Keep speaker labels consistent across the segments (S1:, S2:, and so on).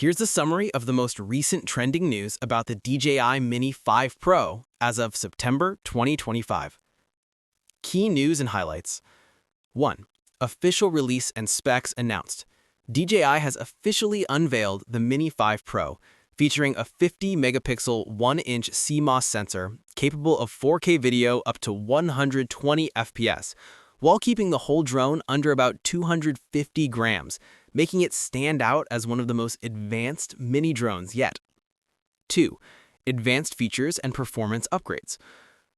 S1: Here's a summary of the most recent trending news about the DJI Mini 5 Pro as of September 2025. Key news and highlights. 1. Official release and specs announced. DJI has officially unveiled the Mini 5 Pro, featuring a 50-megapixel 1-inch CMOS sensor capable of 4K video up to 120 FPS, while keeping the whole drone under about 250 grams, making it stand out as one of the most advanced mini drones yet. 2. Advanced features and performance upgrades.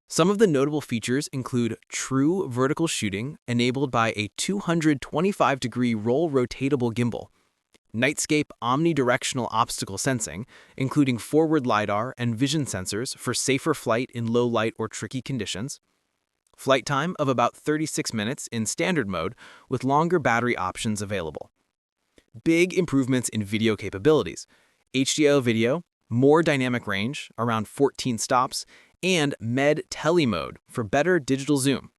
S1: Some of the notable features include true vertical shooting enabled by a 225-degree roll rotatable gimbal, Nightscape omnidirectional obstacle sensing, including forward LiDAR and vision sensors for safer flight in low light or tricky conditions, flight time of about 36 minutes in standard mode with longer battery options available. Big improvements in video capabilities, HDR video, more dynamic range, around 14 stops, and Med Tele mode for better digital zoom.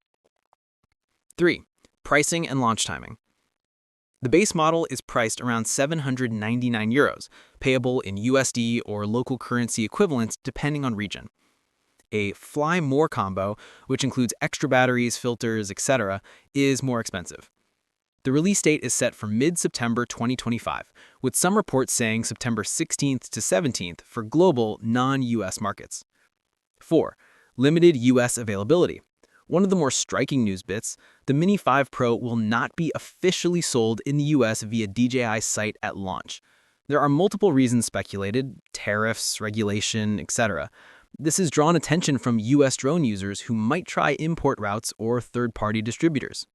S1: 3. Pricing and launch timing. The base model is priced around €799, payable in USD or local currency equivalents depending on region. A Fly More combo, which includes extra batteries, filters, etc., is more expensive. The release date is set for mid-September 2025, with some reports saying September 16th to 17th for global, non-US markets. 4. Limited US availability. One of the more striking news bits, the Mini 5 Pro will not be officially sold in the US via DJI's site at launch. There are multiple reasons speculated, tariffs, regulation, etc. This has drawn attention from US drone users who might try import routes or third-party distributors.